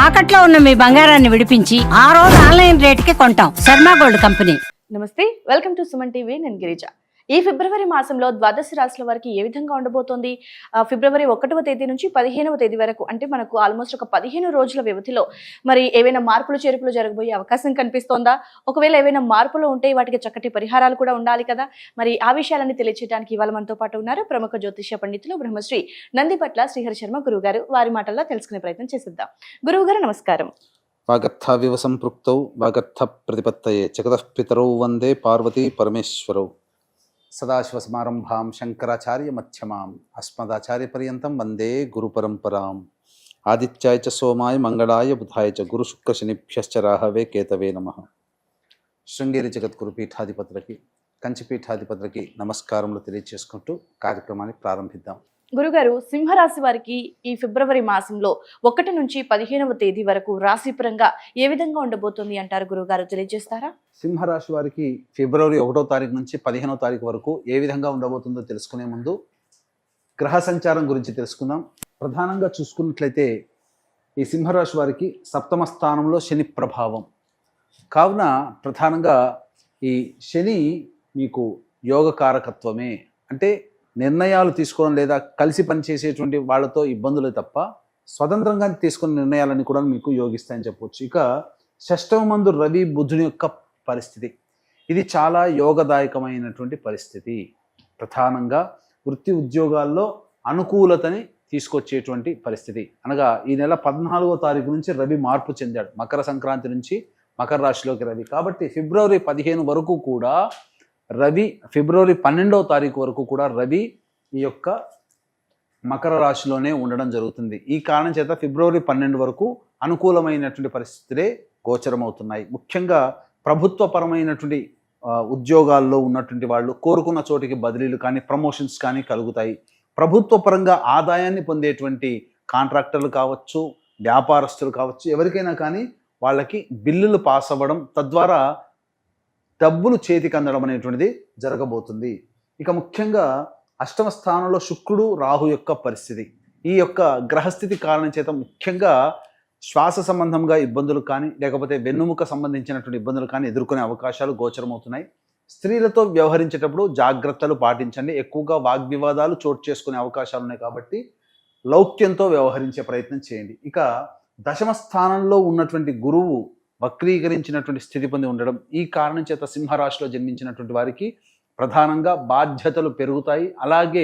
తాకట్లో ఉన్న మీ బంగారాన్ని విడిపించి ఆ రోజు ఆన్లైన్ రేటుకి కొంటాం. Sharma gold company. నమస్తే, వెల్కమ్ టు సుమన్ టీవీ. నేను గిరిజ. ఈ ఫిబ్రవరి మాసంలో ద్వాదశ రాశుల వారికి ఏ విధంగా ఉండబోతోంది? ఫిబ్రవరి 1వ తేదీ నుంచి 15వ తేదీ వరకు, అంటే మనకు ఆల్మోస్ట్ ఒక 15 రోజుల వ్యవధిలో మరి ఏవైనా మార్పులు చేర్పులు జరగబోయే అవకాశం కనిపిస్తోందా? ఒకవేళ ఏవైనా మార్పులు ఉంటే వాటికి చక్కటి పరిహారాలు కూడా ఉండాలి కదా. మరి ఆ విషయాలన్నీ తెలియచేయడానికి ఇవాళ మనతో పాటు ఉన్నారు ప్రముఖ జ్యోతిష్య పండితులు బ్రహ్మశ్రీ నందిపట్ల శ్రీహరి శర్మ గురువు గారు. వారి మాటల్లో తెలుసుకునే ప్రయత్నం చేసిద్దాం. గురువు గారు నమస్కారం. వాగర్థావివ సంపృక్తౌ వాగర్థ ప్రతిపత్తయే జగతః పితరౌ వందే పార్వతీ పరమేశ్వరౌ. సదాశివసమారంభాం శంకరాచార్య మధ్యమాం అస్మదాచార్య పర్యంతం వందే గురు పరంపరాం. ఆదిత్యాయ చ సోమాయ మంగళాయ బుధాయ చ గురు శుక్ర శనిభ్యశ్చ రాహవే కేతవే నమః. శృంగేరి జగద్గురు పీఠాధిపతులకి, కంచి పీఠాధిపతులకి నమస్కారములు తెలియజేసుకుంటూ కార్యక్రమాన్ని ప్రారంభిద్దాం. గురుగారు, సింహరాశి వారికి ఈ ఫిబ్రవరి మాసంలో 1 నుంచి 15వ తేదీ వరకు రాశిపరంగా ఏ విధంగా ఉండబోతుంది అంటారు? గురుగారు తెలియజేస్తారా? సింహరాశి వారికి ఫిబ్రవరి 1వ తారీఖు నుంచి 15వ తారీఖు వరకు ఏ విధంగా ఉండబోతుందో తెలుసుకునే ముందు గ్రహ సంచారం గురించి తెలుసుకుందాం. ప్రధానంగా చూసుకున్నట్లయితే ఈ సింహరాశి వారికి 7వ స్థానంలో శని ప్రభావం కావున ప్రధానంగా ఈ శని మీకు యోగకారకత్వమే, అంటే నిర్ణయాలు తీసుకోవడం లేదా కలిసి పనిచేసేటువంటి వాళ్ళతో ఇబ్బందులు తప్ప స్వతంత్రంగా తీసుకున్న నిర్ణయాలన్నీ కూడా మీకు యోగిస్తాయని చెప్పవచ్చు. ఇక 6వ మందు రవి బుధుని యొక్క పరిస్థితి, ఇది చాలా యోగదాయకమైనటువంటి పరిస్థితి. ప్రధానంగా వృత్తి ఉద్యోగాల్లో అనుకూలతని తీసుకొచ్చేటువంటి పరిస్థితి. అనగా ఈ నెల 14వ తారీఖు నుంచి రవి మార్పు చెందాడు. మకర సంక్రాంతి నుంచి మకర రాశిలోకి రవి. కాబట్టి ఫిబ్రవరి 15 వరకు కూడా రవి, ఫిబ్రవరి 12వ తారీఖు వరకు కూడా రవి ఈ యొక్క మకర రాశిలోనే ఉండడం జరుగుతుంది. ఈ కారణం చేత ఫిబ్రవరి 12 వరకు అనుకూలమైనటువంటి పరిస్థితులే గోచరమవుతున్నాయి. ముఖ్యంగా ప్రభుత్వపరమైనటువంటి ఉద్యోగాల్లో ఉన్నటువంటి వాళ్ళు కోరుకున్న చోటికి బదిలీలు కానీ ప్రమోషన్స్ కానీ కలుగుతాయి. ప్రభుత్వ పరంగా ఆదాయాన్ని పొందేటువంటి కాంట్రాక్టర్లు కావచ్చు, వ్యాపారస్తులు కావచ్చు, ఎవరికైనా కానీ వాళ్ళకి బిల్లులు పాస్ అవ్వడం, తద్వారా డబ్బులు చేతికి అందడం అనేటువంటిది జరగబోతుంది. ఇక ముఖ్యంగా 8వ స్థానంలో శుక్రుడు రాహు యొక్క పరిస్థితి, ఈ యొక్క గ్రహస్థితి కారణం చేత ముఖ్యంగా శ్వాస సంబంధంగా ఇబ్బందులు కానీ లేకపోతే వెన్నుముక సంబంధించినటువంటి ఇబ్బందులు కానీ ఎదుర్కొనే అవకాశాలు గోచరమవుతున్నాయి. స్త్రీలతో వ్యవహరించేటప్పుడు జాగ్రత్తలు పాటించండి. ఎక్కువగా వాగ్వివాదాలు చోటు చేసుకునే అవకాశాలు ఉన్నాయి కాబట్టి లౌక్యంతో వ్యవహరించే ప్రయత్నం చేయండి. ఇక 10వ స్థానంలో ఉన్నటువంటి గురువు వక్రీకరించినటువంటి స్థితి పొంది ఉండడం, ఈ కారణం చేత సింహరాశిలో జన్మించినటువంటి వారికి ప్రధానంగా బాధ్యతలు పెరుగుతాయి. అలాగే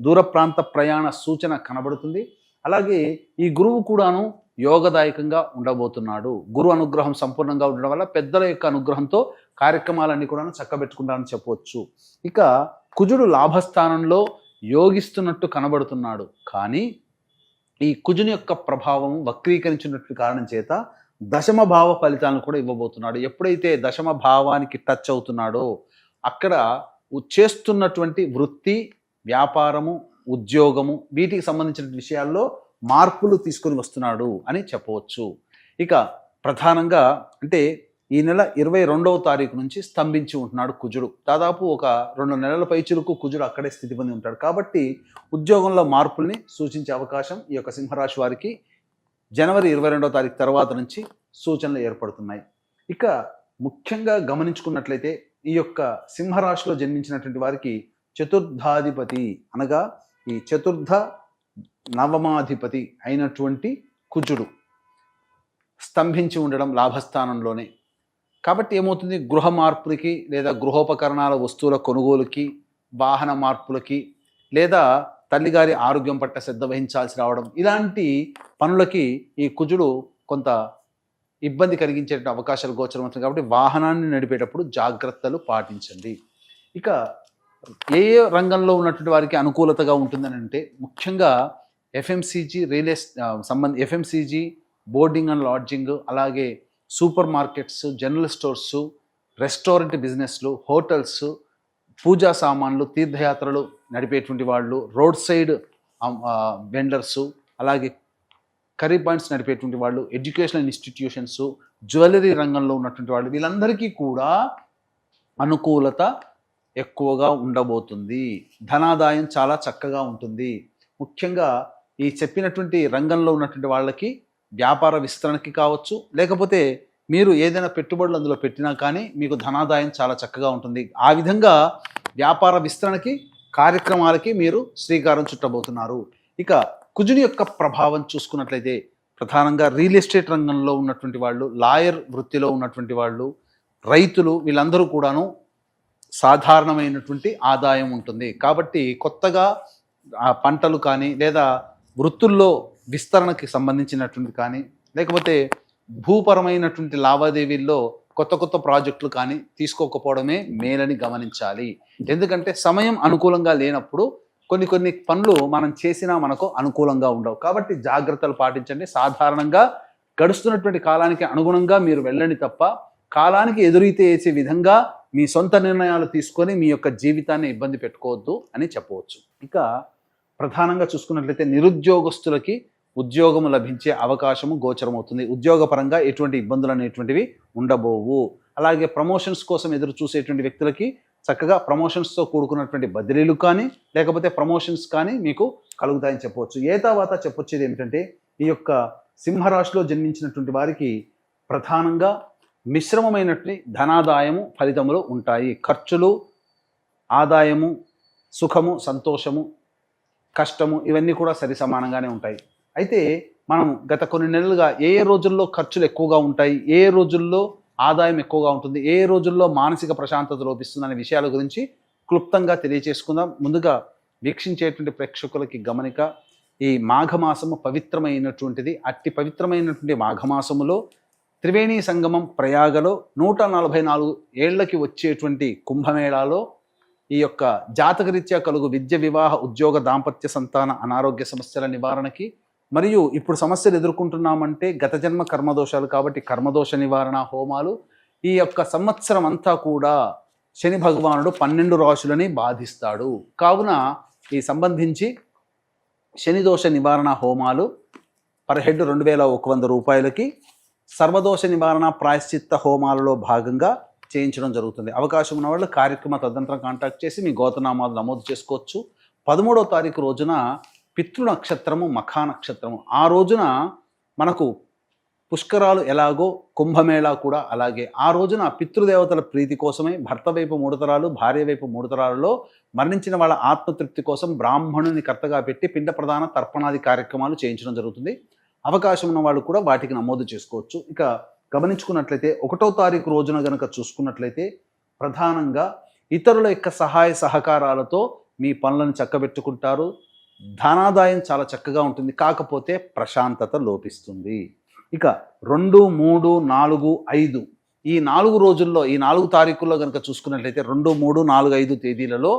దూర ప్రాంత ప్రయాణ సూచన కనబడుతుంది. అలాగే ఈ గురువు కూడాను యోగదాయకంగా ఉండబోతున్నాడు. గురు అనుగ్రహం సంపూర్ణంగా ఉండడం వల్ల పెద్దల యొక్క అనుగ్రహంతో కార్యక్రమాలన్నీ కూడా చక్కబెట్టుకుంటారని చెప్పవచ్చు. ఇక కుజుడు లాభస్థానంలో యోగిస్తున్నట్టు కనబడుతున్నాడు. కానీ ఈ కుజుని యొక్క ప్రభావం వక్రీకరించినట్టు కారణం చేత 10మ భావ ఫలితాలను కూడా ఇవ్వబోతున్నాడు. ఎప్పుడైతే 10మ భావానికి టచ్ అవుతున్నాడో అక్కడ చేస్తున్నటువంటి వృత్తి, వ్యాపారము, ఉద్యోగము, వీటికి సంబంధించిన విషయాల్లో మార్పులు తీసుకొని వస్తున్నాడు అని చెప్పవచ్చు. ఇక ప్రధానంగా అంటే ఈ నెల 22వ తారీఖు నుంచి స్తంభించి ఉంటున్నాడు కుజుడు. దాదాపు ఒక 2 నెలల పైచులకు కుజుడు అక్కడే స్థితి పొంది ఉంటాడు. కాబట్టి ఉద్యోగంలో మార్పుల్ని సూచించే అవకాశం ఈ యొక్క సింహరాశి వారికి జనవరి 22వ తారీఖు తర్వాత నుంచి సూచనలు ఏర్పడుతున్నాయి. ఇక ముఖ్యంగా గమనించుకున్నట్లయితే ఈ యొక్క సింహరాశిలో జన్మించినటువంటి వారికి చతుర్థాధిపతి అనగా ఈ చతుర్థ నవమాధిపతి అయినటువంటి కుజుడు స్తంభించి ఉండడం లాభస్థానంలోనే. కాబట్టి ఏమవుతుంది, గృహ మార్పులకి లేదా గృహోపకరణాల వస్తువుల కొనుగోలుకి, వాహన మార్పులకి, లేదా తల్లిగారి ఆరోగ్యం పట్ల శ్రద్ధ వహించాల్సి రావడం, ఇలాంటి పనులకి ఈ కుజుడు కొంత ఇబ్బంది కలిగించే అవకాశాలు గోచరమవుతుంది. కాబట్టి వాహనాన్ని నడిపేటప్పుడు జాగ్రత్తలు పాటించండి. ఇక ఏ రంగంలో ఉన్నటువంటి వారికి అనుకూలతగా ఉంటుందని అంటే ముఖ్యంగా FMCG, FMCG, boarding and lodging, అలాగే supermarkets, general stores, restaurant బిజినెస్లు, హోటల్స్, పూజా సామాన్లు, తీర్థయాత్రలు నడిపేటువంటి వాళ్ళు, రోడ్ సైడ్ వెండర్సు, అలాగే కర్రీ పాయింట్స్ నడిపేటువంటి వాళ్ళు, ఎడ్యుకేషనల్ ఇన్స్టిట్యూషన్స్, జ్యువెలరీ రంగంలో ఉన్నటువంటి వాళ్ళు, వీళ్ళందరికీ కూడా అనుకూలత ఎక్కువగా ఉండబోతుంది. ధనాదాయం చాలా చక్కగా ఉంటుంది. ముఖ్యంగా ఈ చెప్పినటువంటి రంగంలో ఉన్నటువంటి వాళ్ళకి వ్యాపార విస్తరణకి కావచ్చు, లేకపోతే మీరు ఏదైనా పెట్టుబడులు అందులో పెట్టినా కానీ మీకు ధనాదాయం చాలా చక్కగా ఉంటుంది. ఆ విధంగా వ్యాపార విస్తరణకి కార్యక్రమాలకి మీరు శ్రీకారం చుట్టబోతున్నారు. ఇక కుజుని యొక్క ప్రభావం చూసుకున్నట్లయితే ప్రధానంగా రియల్ ఎస్టేట్ రంగంలో ఉన్నటువంటి వాళ్ళు, లాయర్ వృత్తిలో ఉన్నటువంటి వాళ్ళు, రైతులు, వీళ్ళందరూ కూడాను సాధారణమైనటువంటి ఆదాయం ఉంటుంది. కాబట్టి కొత్తగా పంటలు కానీ లేదా వృత్తుల్లో విస్తరణకి సంబంధించినటువంటి కానీ లేకపోతే భూపరమైనటువంటి లావాదేవీల్లో కొత్త కొత్త ప్రాజెక్టులు కానీ తీసుకోకపోవడమే మేలని గమనించాలి. ఎందుకంటే సమయం అనుకూలంగా లేనప్పుడు కొన్ని పనులు మనం చేసినా మనకు అనుకూలంగా ఉండవు. కాబట్టి జాగ్రత్తలు పాటించండి. సాధారణంగా గడుస్తున్నటువంటి కాలానికి అనుగుణంగా మీరు వెళ్ళండి తప్ప కాలానికి ఎదురైతే వేసే విధంగా మీ సొంత నిర్ణయాలు తీసుకొని మీ యొక్క జీవితాన్ని ఇబ్బంది పెట్టుకోవద్దు అని చెప్పవచ్చు. ఇక ప్రధానంగా చూసుకున్నట్లయితే నిరుద్యోగస్తులకి ఉద్యోగము లభించే అవకాశము గోచరమవుతుంది. ఉద్యోగపరంగా ఎటువంటి ఇబ్బందులు అనేటువంటివి ఉండబోవు. అలాగే ప్రమోషన్స్ కోసం ఎదురు చూసేటువంటి వ్యక్తులకి చక్కగా ప్రమోషన్స్తో కూడుకున్నటువంటి బదిలీలు కానీ లేకపోతే ప్రమోషన్స్ కానీ మీకు కలుగుతాయని చెప్పవచ్చు. తర్వాత చెప్పొచ్చేది ఏమిటంటే ఈ యొక్క సింహరాశిలో జన్మించినటువంటి వారికి ప్రధానంగా మిశ్రమమైనటువంటి ధనాదాయము ఫలితములు ఉంటాయి. ఖర్చులు, ఆదాయము, సుఖము, సంతోషము, కష్టము ఇవన్నీ కూడా సరి సమానంగానే ఉంటాయి. అయితే మనం గత కొన్ని నెలలుగా ఏ రోజుల్లో ఖర్చులు ఎక్కువగా ఉంటాయి, ఏ రోజుల్లో ఆదాయం ఎక్కువగా ఉంటుంది, ఏ రోజుల్లో మానసిక ప్రశాంతత లోపిస్తుంది అనే విషయాల గురించి క్లుప్తంగా తెలియచేసుకుందాం. ముందుగా వీక్షించేటువంటి ప్రేక్షకులకి గమనిక, ఈ మాఘమాసము పవిత్రమైనటువంటిది. అట్టి పవిత్రమైనటువంటి మాఘమాసములో త్రివేణి సంగమం ప్రయాగలో 144 ఏళ్లకి వచ్చేటువంటి కుంభమేళాలో ఈ యొక్క జాతకరీత్యా కలుగు విద్య, వివాహ, ఉద్యోగ, దాంపత్య, సంతాన, అనారోగ్య సమస్యల నివారణకి మరియు ఇప్పుడు సమస్యలు ఎదుర్కొంటున్నామంటే గత జన్మ కర్మదోషాలు కాబట్టి కర్మదోష నివారణ హోమాలు ఈ యొక్క సంవత్సరం అంతా కూడా శని భగవానుడు 12 రాశులని బాధిస్తాడు. కావున ఈ సంబంధించి శనిదోష నివారణ హోమాలు పర్ హెడ్ 2100 రూపాయలకి సర్వదోష నివారణ ప్రాయశ్చిత్త హోమాలలో భాగంగా చేయించడం జరుగుతుంది. అవకాశం ఉన్న వాళ్ళు కార్యక్రమ తదనంతరం కాంటాక్ట్ చేసి మీ గోత్రనామాలు నమోదు చేసుకోవచ్చు. 13వ తారీఖు రోజున పితృ నక్షత్రము మఖా నక్షత్రము. ఆ రోజున మనకు పుష్కరాలు ఎలాగో కుంభమేళా కూడా అలాగే. ఆ రోజున పితృదేవతల ప్రీతి కోసమే భర్త వైపు 3 తరాలు, భార్య వైపు 3 తరాలలో మరణించిన వాళ్ళ ఆత్మతృప్తి కోసం బ్రాహ్మణుని కర్తగా పెట్టి పిండ ప్రదాన తర్పణాది కార్యక్రమాలు చేయించడం జరుగుతుంది. అవకాశం ఉన్న వాళ్ళు కూడా వాటికి నమోదు చేసుకోవచ్చు. ఇక గమనించుకున్నట్లయితే 1వ తారీఖు రోజున గనక చూసుకున్నట్లయితే ప్రధానంగా ఇతరుల యొక్క సహాయ సహకారాలతో మీ పనులను చక్కబెట్టుకుంటారు. ధనాదాయం చాలా చక్కగా ఉంటుంది. కాకపోతే ప్రశాంతత లోపిస్తుంది. ఇక 2, 3, 4, 5 ఈ 4 రోజుల్లో ఈ 4 తారీఖుల్లో కనుక చూసుకున్నట్లయితే 2, 3, 4, 5 తేదీలలో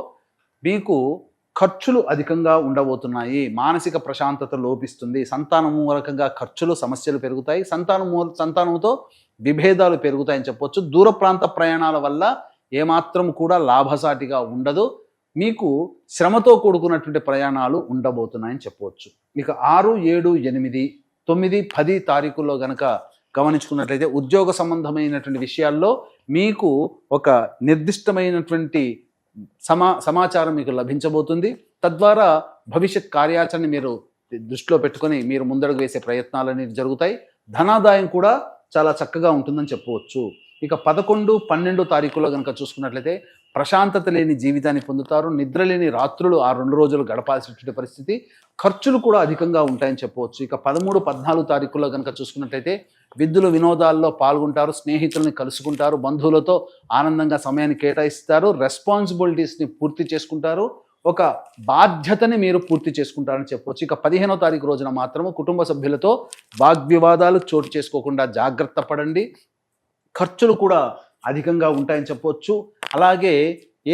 మీకు ఖర్చులు అధికంగా ఉండబోతున్నాయి. మానసిక ప్రశాంతత లోపిస్తుంది. సంతానం మూలకంగా ఖర్చులు, సమస్యలు పెరుగుతాయి. సంతానంతో విభేదాలు పెరుగుతాయని చెప్పొచ్చు. దూర ప్రాంత ప్రయాణాల వల్ల ఏమాత్రం కూడా లాభసాటిగా ఉండదు. మీకు శ్రమతో కూడుకున్నటువంటి ప్రయాణాలు ఉండబోతున్నాయని చెప్పవచ్చు. ఇక 6, 7, 8, 9, 10 తారీఖుల్లో గనక గమనించుకున్నట్లయితే ఉద్యోగ సంబంధమైనటువంటి విషయాల్లో మీకు ఒక నిర్దిష్టమైనటువంటి సమాచారం మీకు లభించబోతుంది. తద్వారా భవిష్యత్ కార్యాచరణ మీరు దృష్టిలో పెట్టుకొని మీరు ముందడుగు వేసే ప్రయత్నాలు అనేవి జరుగుతాయి. ధనాదాయం కూడా చాలా చక్కగా ఉంటుందని చెప్పవచ్చు. ఇక 11, 12 తారీఖులో కనుక చూసుకున్నట్లయితే ప్రశాంతత లేని జీవితాన్ని పొందుతారు. నిద్ర లేని రాత్రులు ఆ 2 రోజులు గడపాల్సినటువంటి పరిస్థితి. ఖర్చులు కూడా అధికంగా ఉంటాయని చెప్పవచ్చు. ఇక 13, 14 తారీఖుల్లో కనుక చూసుకున్నట్లయితే విందులు వినోదాల్లో పాల్గొంటారు. స్నేహితుల్ని కలుసుకుంటారు. బంధువులతో ఆనందంగా సమయాన్ని కేటాయిస్తారు. రెస్పాన్సిబిలిటీస్ని పూర్తి చేసుకుంటారు. ఒక బాధ్యతని మీరు పూర్తి చేసుకుంటారని చెప్పవచ్చు. ఇక 15వ తారీఖు రోజున మాత్రము కుటుంబ సభ్యులతో వాగ్వివాదాలు చోటు చేసుకోకుండా జాగ్రత్త పడండి. ఖర్చులు కూడా అధికంగా ఉంటాయని చెప్పవచ్చు. అలాగే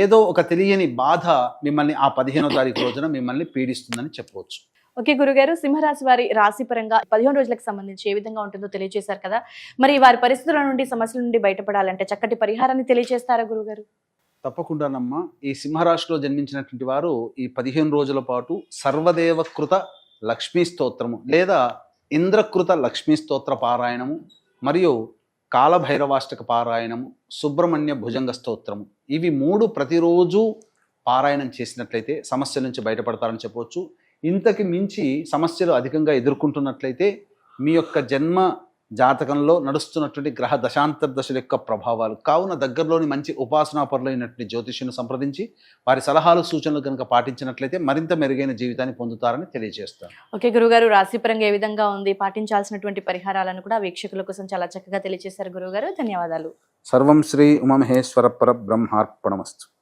ఏదో ఒక తెలియని బాధ మిమ్మల్ని ఆ 15వ తారీఖు రోజున మిమ్మల్ని పీడిస్తుందని చెప్పవచ్చు. ఓకే గురుగారు, సింహరాశి వారి రాశి పరంగా 15 రోజులకు సంబంధించి ఏ విధంగా ఉంటుందో తెలియజేశారు కదా. మరి వారి పరిస్థితుల నుండి, సమస్యల నుండి బయటపడాలంటే చక్కటి పరిహారాన్ని తెలియజేస్తారా గురుగారు? తప్పకుండానమ్మా. ఈ సింహరాశిలో జన్మించినటువంటి వారు ఈ 15 రోజుల పాటు సర్వదేవకృత లక్ష్మీ స్తోత్రము లేదా ఇంద్రకృత లక్ష్మీ స్తోత్ర పారాయణము మరియు కాలభైరవాష్టక పారాయణము, సుబ్రహ్మణ్య భుజంగ స్తోత్రము, ఇవి 3 ప్రతిరోజు పారాయణం చేసినట్లయితే సమస్యల నుంచి బయటపడతారని చెప్పవచ్చు. ఇంతకు మించి సమస్యలు అధికంగా ఎదుర్కొంటున్నట్లయితే మీ యొక్క జన్మ జాతకంలో నడుస్తున్నటువంటి గ్రహ దశాంతర దశల యొక్క ప్రభావాలు. కావున దగ్గరలోని మంచి ఉపాసనాపరులైనటువంటి జ్యోతిష్యుని సంప్రదించి వారి సలహాలు సూచనలు కనుక పాటించినట్లయితే మరింత మెరుగైన జీవితాన్ని పొందుతారని తెలియజేస్తాను. ఓకే గురుగారు, రాశిపరంగా ఏ విధంగా ఉంది, పాటించాల్సినటువంటి పరిహారాలను కూడా వీక్షకుల కోసం చాలా చక్కగా తెలియజేశారు గురుగారు. ధన్యవాదాలు. సర్వం శ్రీ ఉమామహేశ్వర పరబ్రహ్మార్పణమస్తు.